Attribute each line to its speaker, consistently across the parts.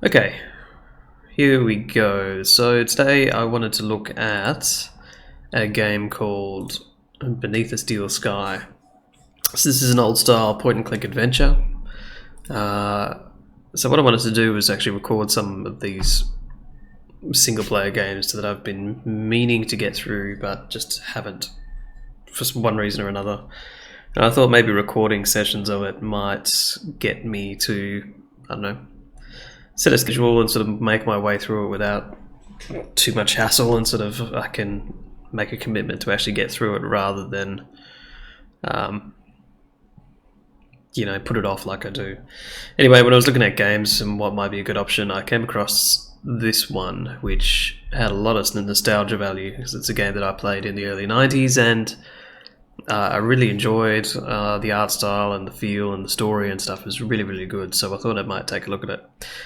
Speaker 1: Okay, here we go. So today I wanted to look at a game called Beneath a Steel Sky. So this is an old style point and click adventure. So what I wanted to do was actually record some of these single player games that I've been meaning to get through but just haven't for one reason or another. And I thought maybe recording sessions of it might get me to, I don't know, set a schedule and sort of make my way through it without too much hassle, and sort of I can make a commitment to actually get through it rather than put it off like I do. Anyway, when I was looking at games and what might be a good option, I came across this one which had a lot of nostalgia value because it's a game that I played in the early 90s, and I really enjoyed the art style and the feel, and the story and stuff was really, really good, so I thought I might take a look at it.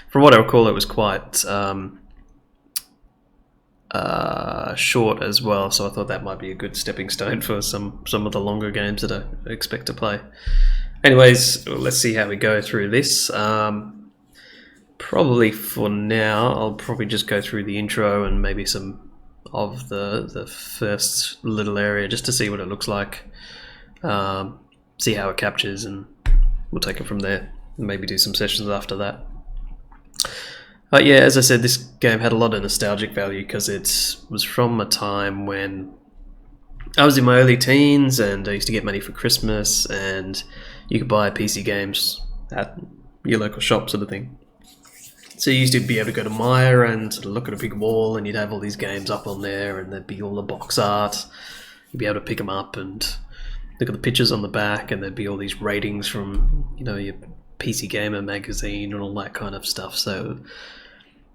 Speaker 1: From what I recall, it was quite short as well, so I thought that might be a good stepping stone for some of the longer games that I expect to play. Anyways, let's see how we go through this. Probably for now, I'll probably just go through the intro and maybe some of the first little area just to see what it looks like, see how it captures, and we'll take it from there and maybe do some sessions after that. But yeah, as I said, this game had a lot of nostalgic value because it was from a time when I was in my early teens and I used to get money for Christmas, and you could buy PC games at your local shop, sort of thing. So you used to be able to go to Myer and sort of look at a big wall, and you'd have all these games up on there, and there'd be all the box art. You'd be able to pick them up and look at the pictures on the back, and there'd be all these ratings from, your PC Gamer magazine and all that kind of stuff. So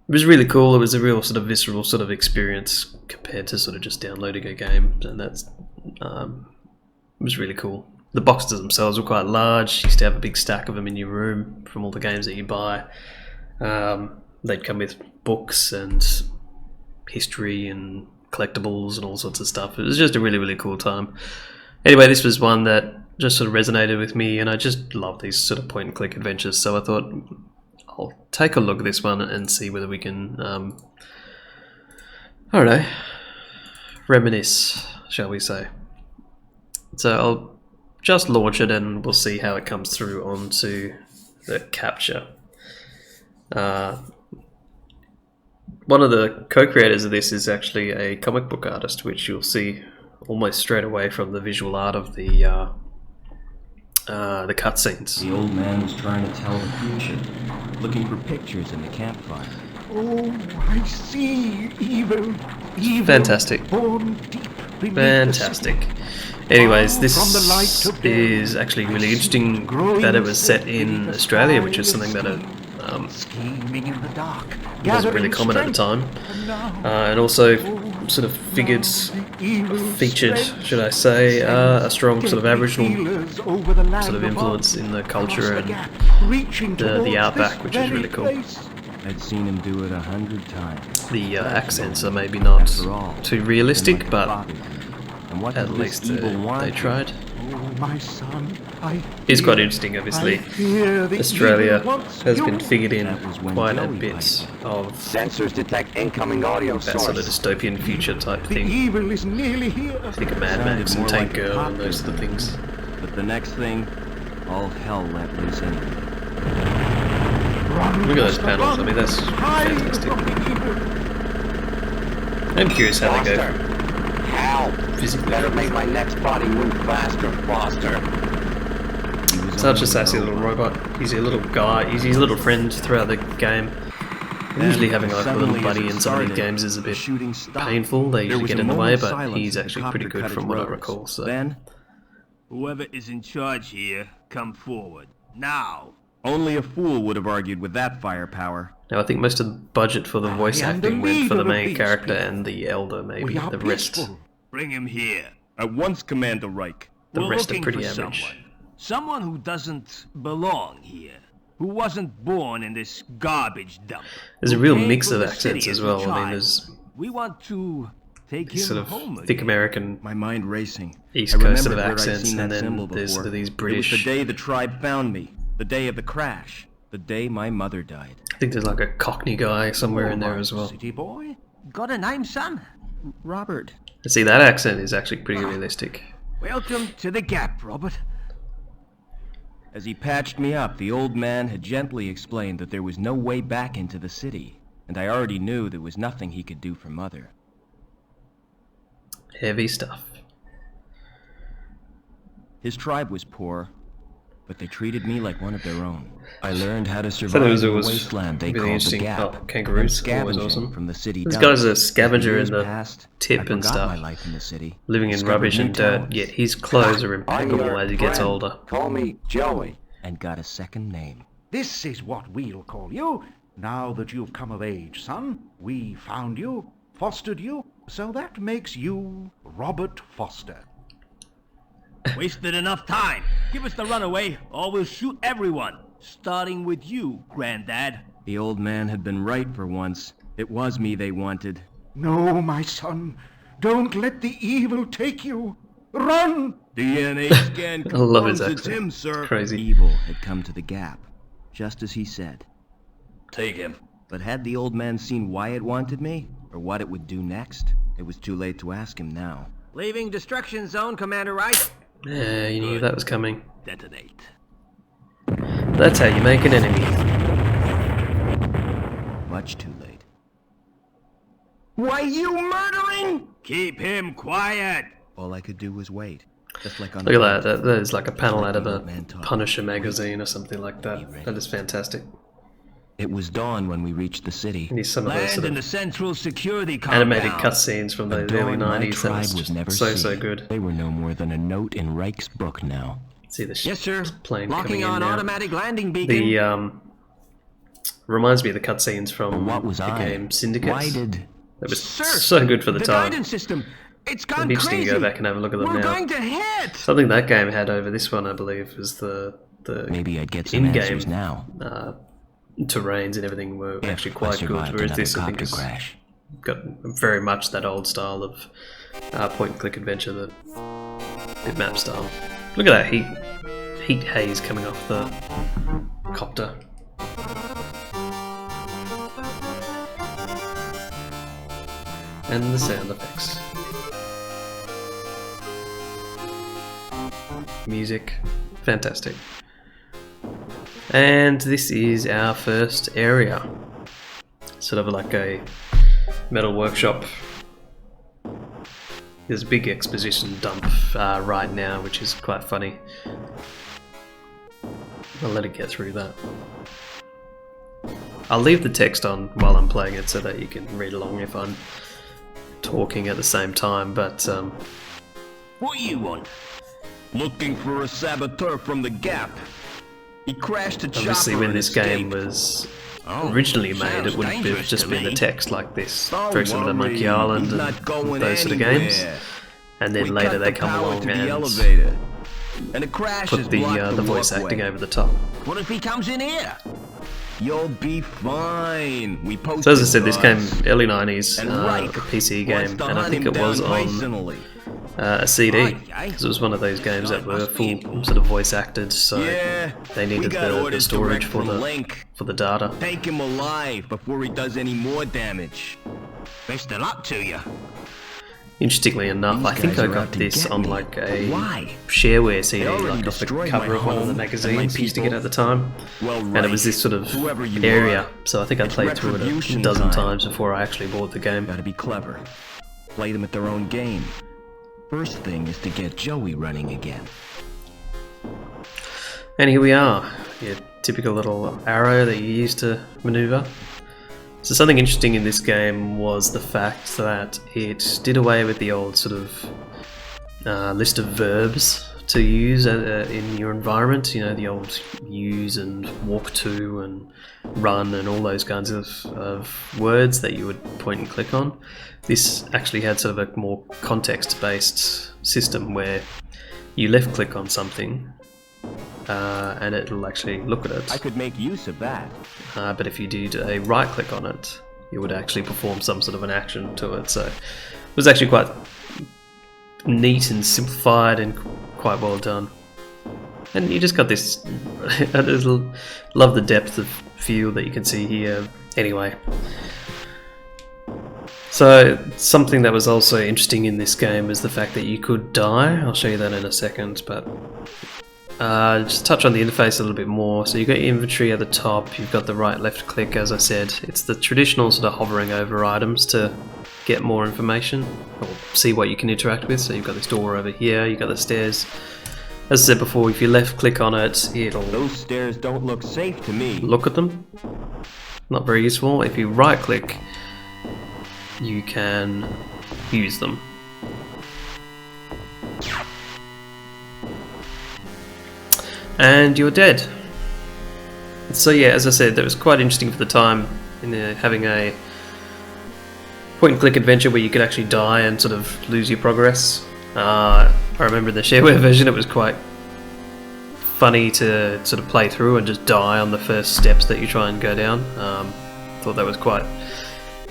Speaker 1: it was really cool. It was a real sort of visceral sort of experience compared to sort of just downloading a game, and that's it was really cool. The boxes themselves were quite large. You used to have a big stack of them in your room from all the games that you buy. They'd come with books and history and collectibles and all sorts of stuff. It was just a really, really cool time. Anyway, this was one that just sort of resonated with me, and I just love these sort of point and click adventures, so I thought I'll take a look at this one and see whether we can, I don't know, reminisce, shall we say. So I'll just launch it and we'll see how it comes through onto the capture. One of the co-creators of this is actually a comic book artist, which you'll see almost straight away from the visual art of the cutscenes.
Speaker 2: The old man was trying to tell the future, looking for pictures in the campfire.
Speaker 3: Oh, I see evil.
Speaker 1: Fantastic.
Speaker 3: Born deep beneath
Speaker 1: Fantastic.
Speaker 3: the city.
Speaker 1: Anyways, this is actually really interesting that it was set in Australia, which is something that
Speaker 3: Scheming in the dark,
Speaker 1: wasn't really common at the time, and also sort of featured, should I say, a strong sort of Aboriginal sort of influence in the culture and the outback, which is really cool.
Speaker 2: I'd seen him do it 100 times.
Speaker 1: The accents are maybe not too realistic, but at least they tried.
Speaker 3: My son,
Speaker 1: It's quite interesting, obviously. Australia has been figured in quite a bit of
Speaker 4: Sensors detect incoming audio
Speaker 1: that sort of
Speaker 4: source.
Speaker 1: dystopian future type thing.
Speaker 3: evil is nearly here.
Speaker 1: Think of Mad Max and Tank Girl and those sort of things.
Speaker 2: But the next thing, all hell let loose anyway.
Speaker 1: Look at those panels, I mean that's fantastic. I'm curious how they go
Speaker 4: Hell,
Speaker 1: physically.
Speaker 4: better make my next body move faster, Foster.
Speaker 1: Such a sassy little robot. He's a little guy, he's his little friend throughout the game. Usually having like a little buddy in some of these games is a bit painful, they usually get in the way, but he's actually pretty good from what I recall. So.
Speaker 2: Then,
Speaker 5: Whoever is in charge here, come forward. Now!
Speaker 2: only a fool would have argued with that firepower.
Speaker 1: Now I think most of the budget for the voice acting went for the main character and the elder, maybe. The rest
Speaker 5: Bring him here.
Speaker 2: At once, Commander Reich.
Speaker 1: The
Speaker 5: We're
Speaker 1: rest are
Speaker 5: looking
Speaker 1: pretty
Speaker 5: for
Speaker 1: average.
Speaker 5: Someone who doesn't belong here. Who wasn't born in this garbage dump.
Speaker 1: There's a
Speaker 5: Who
Speaker 1: real
Speaker 5: came
Speaker 1: mix
Speaker 5: from
Speaker 1: of
Speaker 5: the
Speaker 1: accents
Speaker 5: city
Speaker 1: as
Speaker 5: a
Speaker 1: well. I mean,
Speaker 5: child.
Speaker 1: there's
Speaker 5: We want to take him
Speaker 1: sort of
Speaker 5: home
Speaker 1: thick
Speaker 5: again.
Speaker 1: American
Speaker 2: My mind racing.
Speaker 1: East
Speaker 2: I
Speaker 1: Coast sort of
Speaker 2: remembered where I'd
Speaker 1: accents,
Speaker 2: seen
Speaker 1: and
Speaker 2: that
Speaker 1: then
Speaker 2: symbol
Speaker 1: there's
Speaker 2: before.
Speaker 1: these
Speaker 2: It was
Speaker 1: British.
Speaker 2: the day the tribe found me. The day of the crash. The day my mother died.
Speaker 1: I think there's like a Cockney guy somewhere in there
Speaker 3: my
Speaker 1: as well.
Speaker 3: City boy.
Speaker 5: Got a name, son?
Speaker 2: Robert.
Speaker 1: See, that accent is actually pretty realistic.
Speaker 5: Welcome to the Gap, Robert.
Speaker 2: As he patched me up, the old man had gently explained that there was no way back into the city, and I already knew there was nothing he could do for Mother.
Speaker 1: Heavy stuff.
Speaker 2: His tribe was poor, but they treated me like one of their own. I learned how to
Speaker 1: So
Speaker 2: survive
Speaker 1: there
Speaker 2: in the
Speaker 1: was
Speaker 2: wasteland they
Speaker 1: really
Speaker 2: called the
Speaker 1: interesting.
Speaker 2: Gap.
Speaker 1: Oh,
Speaker 2: and
Speaker 1: kangaroos, always
Speaker 2: scavenging
Speaker 1: awesome.
Speaker 2: from the city
Speaker 1: This
Speaker 2: dumps.
Speaker 1: guy's a
Speaker 2: As
Speaker 1: scavenger in
Speaker 2: years
Speaker 1: the
Speaker 2: passed,
Speaker 1: tip
Speaker 2: I
Speaker 1: and
Speaker 2: forgot
Speaker 1: stuff.
Speaker 2: my life in the city.
Speaker 1: Living in
Speaker 2: Discovered
Speaker 1: rubbish
Speaker 2: new
Speaker 1: and dirt,
Speaker 2: talents,
Speaker 1: yet his clothes are
Speaker 4: I'm
Speaker 1: impeccable
Speaker 4: your
Speaker 1: as he gets
Speaker 4: friend.
Speaker 1: older.
Speaker 4: Call me Joey.
Speaker 2: and got a second name.
Speaker 3: This is what we'll call you. Now that you've come of age, son, we found you, fostered you, so that makes you Robert Foster.
Speaker 5: Wasted enough time. Give us the runaway, or we'll shoot everyone. Starting with you, Granddad.
Speaker 2: The old man had been right for once. It was me they wanted.
Speaker 3: No, my son, don't let the evil take you. Run!
Speaker 5: DNA scan
Speaker 1: I love his
Speaker 5: confirms it's
Speaker 1: accent.
Speaker 5: him, sir.
Speaker 1: Crazy.
Speaker 2: Evil had come to the Gap, just as he said.
Speaker 5: Take him.
Speaker 2: But had the old man seen why it wanted me, or what it would do next? It was too late to ask him now.
Speaker 5: Leaving destruction zone, Commander Wright.
Speaker 1: Yeah, you knew that was coming.
Speaker 5: Detonate.
Speaker 1: That's how you make an enemy.
Speaker 2: Much too late.
Speaker 5: Why you murdering? Keep him quiet.
Speaker 2: All I could do was wait. Just like on
Speaker 1: Look
Speaker 2: the
Speaker 1: at that. There's like a panel
Speaker 2: like
Speaker 1: out of
Speaker 2: the
Speaker 1: a
Speaker 2: old man talking.
Speaker 1: Punisher magazine or something like that.
Speaker 2: ready.
Speaker 1: That is fantastic.
Speaker 2: It was dawn when we reached the city.
Speaker 1: And these some of those
Speaker 5: Land
Speaker 1: sort
Speaker 5: in the
Speaker 1: of
Speaker 5: central security compound.
Speaker 1: animated cutscenes from the
Speaker 2: A
Speaker 1: early
Speaker 2: dawn my
Speaker 1: 90s. That
Speaker 2: tribe
Speaker 1: was
Speaker 2: would
Speaker 1: just
Speaker 2: never
Speaker 1: so
Speaker 2: see.
Speaker 1: good.
Speaker 2: They were no more than a note in Reich's book now.
Speaker 1: See the
Speaker 5: Yes, sir.
Speaker 1: plane
Speaker 5: Locking
Speaker 1: coming
Speaker 5: on
Speaker 1: in now.
Speaker 5: automatic landing beacon.
Speaker 1: The reminds me of the cutscenes
Speaker 2: But
Speaker 1: from
Speaker 2: what was
Speaker 1: the
Speaker 2: I?
Speaker 1: game Syndicate.
Speaker 2: Why did...
Speaker 1: That was
Speaker 5: Sir,
Speaker 1: so good for the time.
Speaker 5: guidance system. It's
Speaker 1: It'd
Speaker 5: gone
Speaker 1: be interesting
Speaker 5: crazy.
Speaker 1: to go back and have a look at them
Speaker 5: We're
Speaker 1: now.
Speaker 5: going to hit.
Speaker 1: Something that game had over this one, I believe, was the
Speaker 2: Maybe I'd get some
Speaker 1: in-game
Speaker 2: answers now.
Speaker 1: terrains and everything were
Speaker 2: If
Speaker 1: actually
Speaker 2: I
Speaker 1: quite good.
Speaker 2: survived
Speaker 1: Whereas
Speaker 2: another
Speaker 1: this, I think,
Speaker 2: copter
Speaker 1: has
Speaker 2: crash.
Speaker 1: got very much that old style of point-and-click adventure, the bitmap style. Look at that heat haze coming off the copter. And the sound effects. Music. Fantastic. And this is our first area. Sort of like a metal workshop. There's a big exposition dump right now, which is quite funny. I'll let it get through that. I'll leave the text on while I'm playing it so that you can read along if I'm talking at the same time, but
Speaker 5: What you want? Looking for a saboteur from the Gap. He crashed a chopper
Speaker 1: obviously when
Speaker 5: and
Speaker 1: this game
Speaker 5: escaped.
Speaker 1: was
Speaker 5: Oh,
Speaker 1: originally made,
Speaker 5: sounds
Speaker 1: it would have
Speaker 5: dangerous
Speaker 1: just
Speaker 5: to
Speaker 1: been the
Speaker 5: me.
Speaker 1: text like this,
Speaker 5: Don't
Speaker 1: very similar to
Speaker 5: worry,
Speaker 1: Monkey Island
Speaker 5: he's
Speaker 1: and
Speaker 5: not going
Speaker 1: those sort of games.
Speaker 5: anywhere.
Speaker 1: And then
Speaker 5: We
Speaker 1: later
Speaker 5: cut
Speaker 1: they
Speaker 5: the
Speaker 1: come
Speaker 5: power
Speaker 1: along
Speaker 5: to the
Speaker 1: and
Speaker 5: elevator, and the crash
Speaker 1: put
Speaker 5: has
Speaker 1: the
Speaker 5: blocked
Speaker 1: voice
Speaker 5: walkway.
Speaker 1: acting over the top.
Speaker 5: What if he comes in here? You'll be fine. We posted
Speaker 1: So as I said, this came
Speaker 5: guards.
Speaker 1: early 90s,
Speaker 5: And
Speaker 1: a
Speaker 5: Reich
Speaker 1: PC
Speaker 5: wants
Speaker 1: game,
Speaker 5: to
Speaker 1: and I
Speaker 5: hunt
Speaker 1: think
Speaker 5: him
Speaker 1: it was
Speaker 5: down
Speaker 1: on
Speaker 5: personally.
Speaker 1: a CD,
Speaker 5: Aye, aye.
Speaker 1: because it was one of those games that were
Speaker 5: Must be
Speaker 1: full sort of voice acted, so
Speaker 5: Yeah,
Speaker 1: they
Speaker 5: we
Speaker 1: needed
Speaker 5: got
Speaker 1: the
Speaker 5: orders
Speaker 1: storage
Speaker 5: direct
Speaker 1: for
Speaker 5: from
Speaker 1: the
Speaker 5: Link.
Speaker 1: data.
Speaker 5: Take him alive before he does any more damage. Best of luck to you.
Speaker 1: Interestingly enough,
Speaker 2: These
Speaker 1: I think
Speaker 2: guys
Speaker 1: I
Speaker 2: are
Speaker 1: got
Speaker 2: out to
Speaker 1: this
Speaker 2: get
Speaker 1: on
Speaker 2: me.
Speaker 1: like a
Speaker 5: Why?
Speaker 1: shareware CD,
Speaker 5: They already
Speaker 1: like off the
Speaker 5: destroyed
Speaker 1: cover
Speaker 5: my
Speaker 1: of one of the
Speaker 5: home and my
Speaker 1: magazines we used to
Speaker 5: people.
Speaker 1: get at the time.
Speaker 5: Well,
Speaker 1: And it was this sort of
Speaker 5: whoever you
Speaker 1: area,
Speaker 5: are,
Speaker 1: so I think I
Speaker 5: it's
Speaker 1: played through it a
Speaker 5: retribution
Speaker 1: dozen
Speaker 5: time.
Speaker 1: times before I actually bought the game.
Speaker 2: Gotta be clever. Play them at their own game. First thing is to get Joey running again.
Speaker 1: And here we are, your typical little arrow that you use to maneuver. So something interesting in this game was the fact that it did away with the old sort of list of verbs to use in your environment, you know, the old use and walk to and run and all those kinds of words that you would point and click on. This actually had sort of a more context-based system where you left click on something and it'll actually look at it.
Speaker 2: I could make use of that.
Speaker 1: But if you did a right click on it, you would actually perform some sort of an action to it. So it was actually quite neat and simplified and quite well done. And you just got this. I just love the depth of field that you can see here. Anyway, so something that was also interesting in this game is the fact that you could die. I'll show you that in a second, but just touch on the interface a little bit more. So you've got your inventory at the top, you've got the right left click, as I said. It's the traditional sort of hovering over items to get more information or see what you can interact with. So you've got this door over here, you've got the stairs. As I said before, if you left click on it, it'll
Speaker 2: Those stairs don't look safe to me.
Speaker 1: look at them. Not very useful. If you right click, you can use them. And you're dead. So yeah, as I said, that was quite interesting for the time, in having a point-and-click adventure where you could actually die and sort of lose your progress. I remember in the shareware version it was quite funny to sort of play through and just die on the first steps that you try and go down. Thought that was quite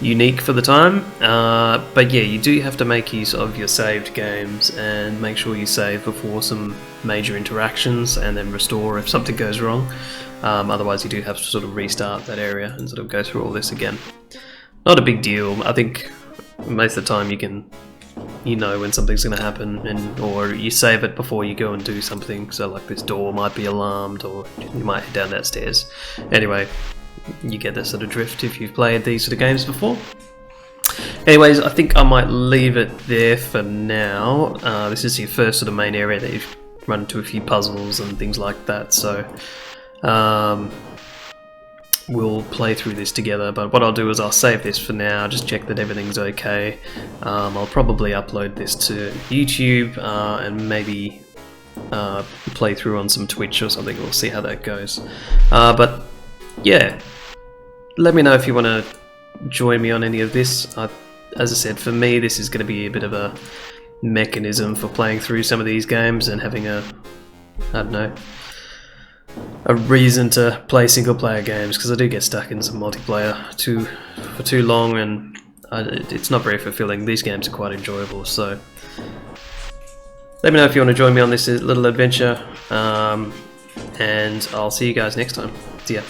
Speaker 1: unique for the time, but yeah, you do have to make use of your saved games and make sure you save before some major interactions and then restore if something goes wrong. Otherwise you do have to sort of restart that area and sort of go through all this again. Not a big deal. I think most of the time you know when something's going to happen, or you save it before you go and do something. So like this door might be alarmed, or you might head down that stairs. Anyway, you get this sort of drift if you've played these sort of games before. Anyways, I think I might leave it there for now. This is your first sort of main area that you've run into a few puzzles and things like that, so we'll play through this together. But what I'll do is I'll save this for now, just check that everything's okay. I'll probably upload this to YouTube and maybe play through on some Twitch or something. We'll see how that goes. But yeah, let me know if you want to join me on any of this. As I said, for me this is going to be a bit of a mechanism for playing through some of these games and having a, I don't know, a reason to play single player games, because I do get stuck in some multiplayer for too long, and it's not very fulfilling. These games are quite enjoyable, so let me know if you want to join me on this little adventure, and I'll see you guys next time. See ya.